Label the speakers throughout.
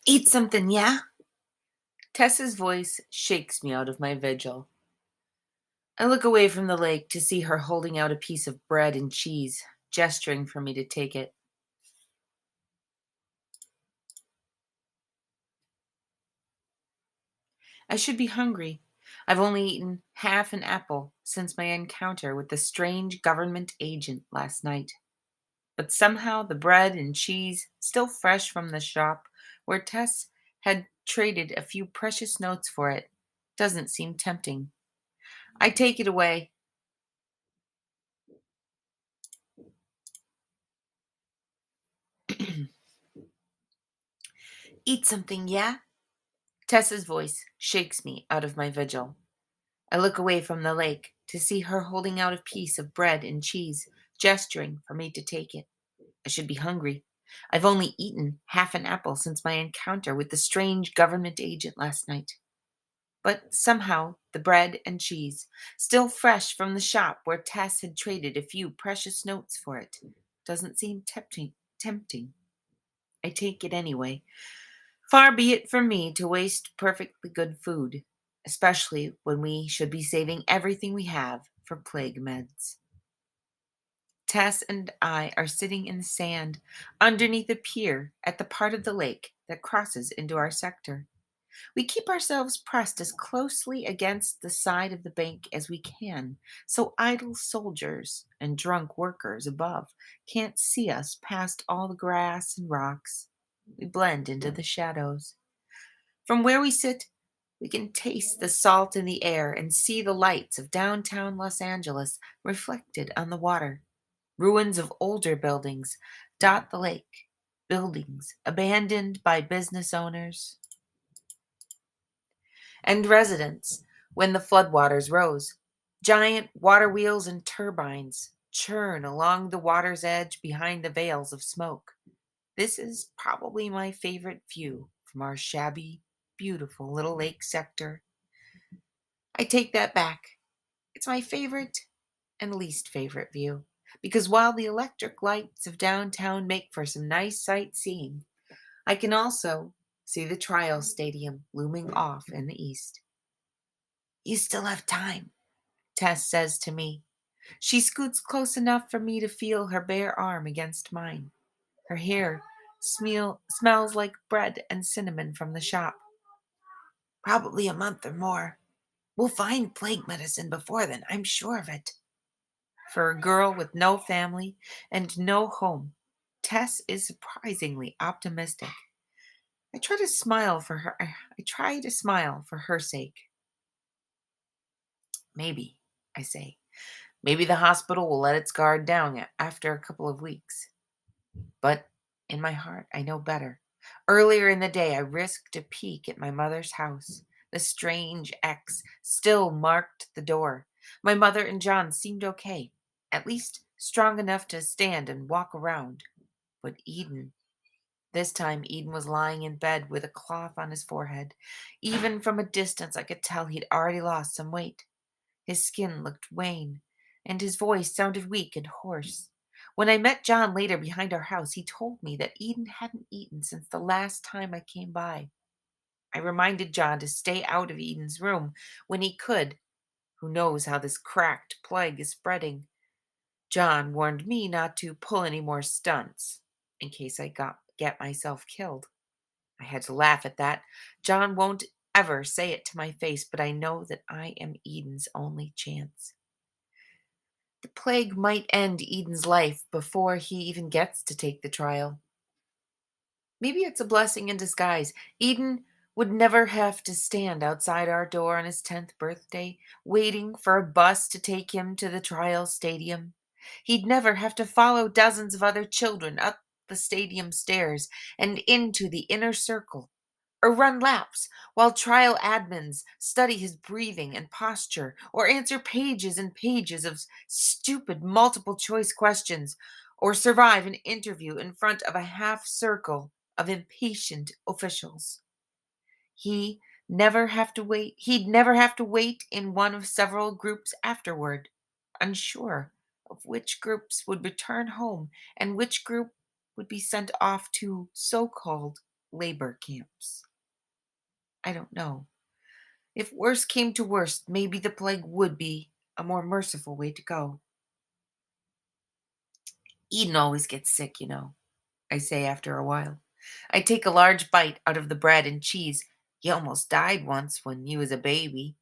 Speaker 1: Eat something, yeah? Tessa's voice shakes me out of my vigil. I look away from the lake to see her holding out a piece of bread and cheese, gesturing for me to take it. I should be hungry. I've only eaten half an apple since my encounter with the strange government agent last night. But somehow the bread and cheese, still fresh from the shop where Tess had traded a few precious notes for it, doesn't seem tempting. I take it away. Eat something, yeah? Tessa's voice shakes me out of my vigil. I look away from the lake to see her holding out a piece of bread and cheese, gesturing for me to take it. I should be hungry. I've only eaten half an apple since my encounter with the strange government agent last night. But somehow the bread and cheese, still fresh from the shop where Tess had traded a few precious notes for it, doesn't seem tempting. I take it anyway. Far be it from me to waste perfectly good food, especially when we should be saving everything we have for plague meds. Tess and I are sitting in the sand underneath a pier at the part of the lake that crosses into our sector. We keep ourselves pressed as closely against the side of the bank as we can, so idle soldiers and drunk workers above can't see us past all the grass and rocks. We blend into the shadows. From where we sit, we can taste the salt in the air and see the lights of downtown Los Angeles reflected on the water. Ruins of older buildings dot the lake, buildings abandoned by business owners and residents when the floodwaters rose. Giant water wheels and turbines churn along the water's edge behind the veils of smoke. This is probably my favorite view from our shabby, beautiful little lake sector. I take that back. It's my favorite and least favorite view. Because while the electric lights of downtown make for some nice sightseeing, I can also see the trial stadium looming off in the east. You still have time, Tess says to me. She scoots close enough for me to feel her bare arm against mine. Her hair smells like bread and cinnamon from the shop. Probably a month or more. We'll find plague medicine before then, I'm sure of it. For a girl with no family and no home, Tess is surprisingly optimistic. I try to smile for her sake. Maybe, I say. Maybe the hospital will let its guard down after a couple of weeks. But in my heart, I know better. Earlier in the day, I risked a peek at my mother's house. The strange X still marked the door. My mother and John seemed okay, at least strong enough to stand and walk around. But this time Eden was lying in bed with a cloth on his forehead. Even from a distance, I could tell he'd already lost some weight. His skin looked wan, and his voice sounded weak and hoarse. When I met John later behind our house, he told me that Eden hadn't eaten since the last time I came by. I reminded John to stay out of Eden's room when he could. Who knows how this cracked plague is spreading? John warned me not to pull any more stunts in case get myself killed. I had to laugh at that. John won't ever say it to my face, but I know that I am Eden's only chance. The plague might end Eden's life before he even gets to take the trial. Maybe it's a blessing in disguise. Eden would never have to stand outside our door on his 10th birthday, waiting for a bus to take him to the trial stadium. He'd never have to follow dozens of other children up the stadium stairs and into the inner circle, or run laps while trial admins study his breathing and posture, or answer pages and pages of stupid multiple choice questions, or survive an interview in front of a half circle of impatient officials. He'd never have to wait in one of several groups afterward, unsure of which groups would return home and which group would be sent off to so-called labor camps. I don't know. If worse came to worst, maybe the plague would be a more merciful way to go. Eden always gets sick, I say after a while. I take a large bite out of the bread and cheese. He almost died once when he was a baby.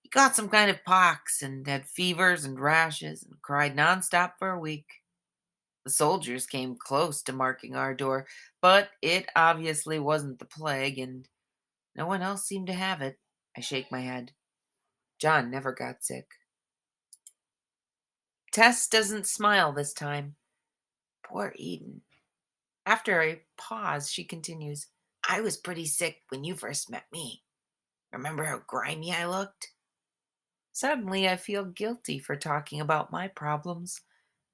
Speaker 1: He got some kind of pox and had fevers and rashes and cried nonstop for a week. The soldiers came close to marking our door, but it obviously wasn't the plague, and no one else seemed to have it. I shake my head. John never got sick. Tess doesn't smile this time. Poor Eden. After a pause, she continues, I was pretty sick when you first met me. Remember how grimy I looked? Suddenly, I feel guilty for talking about my problems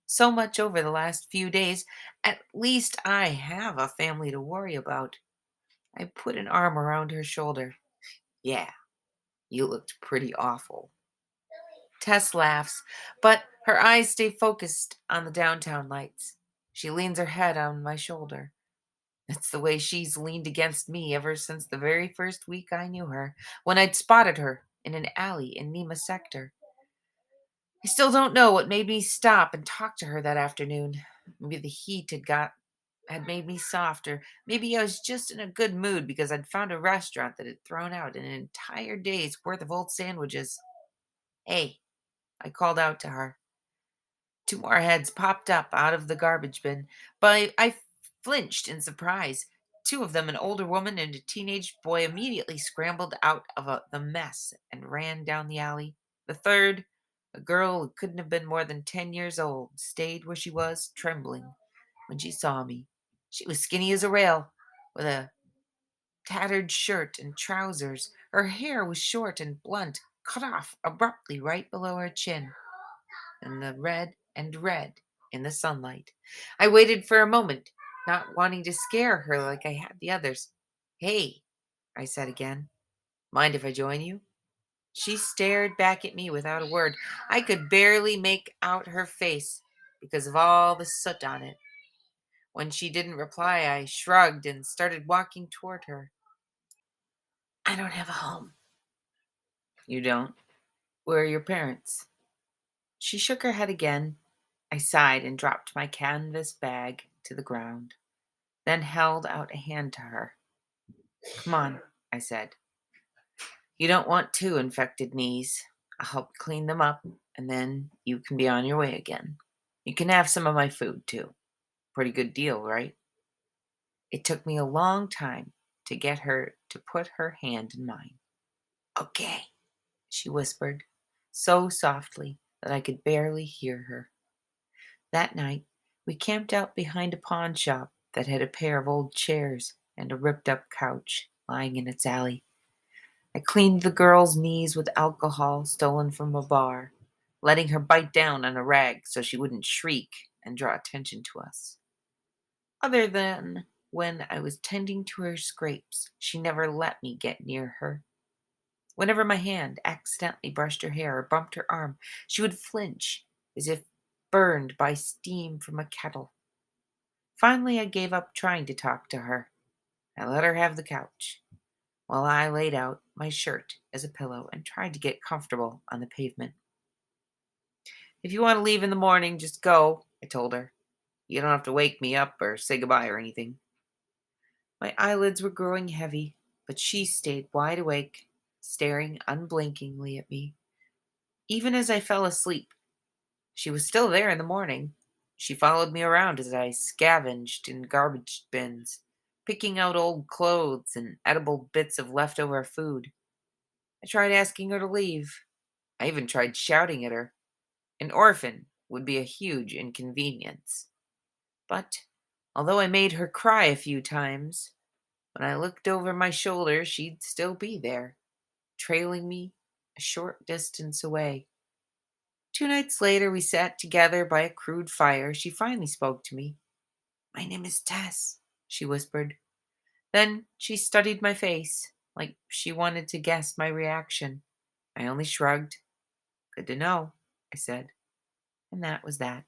Speaker 1: so much over the last few days. At least I have a family to worry about. I put an arm around her shoulder. Yeah, you looked pretty awful. Tess laughs, but her eyes stay focused on the downtown lights. She leans her head on my shoulder. It's the way she's leaned against me ever since the very first week I knew her, when I'd spotted her in an alley in Nima sector. I still don't know what made me stop and talk to her that afternoon. Maybe the heat had made me softer. Maybe I was just in a good mood because I'd found a restaurant that had thrown out an entire day's worth of old sandwiches. Hey, I called out to her. Two more heads popped up out of the garbage bin, but I flinched in surprise. Two of them, an older woman and a teenage boy, immediately scrambled out of the mess and ran down the alley. The third, a girl who couldn't have been more than 10 years old, stayed where she was, trembling, when she saw me. She was skinny as a rail, with a tattered shirt and trousers. Her hair was short and blunt, cut off abruptly right below her chin, and the red in the sunlight. I waited for a moment, not wanting to scare her like I had the others. Hey, I said again. Mind if I join you? She stared back at me without a word. I could barely make out her face because of all the soot on it. When she didn't reply, I shrugged and started walking toward her. I don't have a home. You don't? Where are your parents? She shook her head again. I sighed and dropped my canvas bag to the ground, then held out a hand to her. Come on, I said. You don't want two infected knees. I'll help clean them up, and then you can be on your way again. You can have some of my food, too. Pretty good deal, right? It took me a long time to get her to put her hand in mine. Okay, she whispered, so softly that I could barely hear her. That night, we camped out behind a pawn shop that had a pair of old chairs and a ripped-up couch lying in its alley. I cleaned the girl's knees with alcohol stolen from a bar, letting her bite down on a rag so she wouldn't shriek and draw attention to us. Other than when I was tending to her scrapes, she never let me get near her. Whenever my hand accidentally brushed her hair or bumped her arm, she would flinch, as if burned by steam from a kettle. Finally, I gave up trying to talk to her. I let her have the couch, while I laid out my shirt as a pillow and tried to get comfortable on the pavement. If you want to leave in the morning, just go, I told her. You don't have to wake me up or say goodbye or anything. My eyelids were growing heavy, but she stayed wide awake, staring unblinkingly at me. Even as I fell asleep, she was still there in the morning. She followed me around as I scavenged in garbage bins, picking out old clothes and edible bits of leftover food. I tried asking her to leave. I even tried shouting at her. An orphan would be a huge inconvenience. But although I made her cry a few times, when I looked over my shoulder, she'd still be there, trailing me a short distance away. 2 nights later, we sat together by a crude fire. She finally spoke to me. My name is Tess, she whispered. Then she studied my face, like she wanted to guess my reaction. I only shrugged. Good to know, I said. And that was that.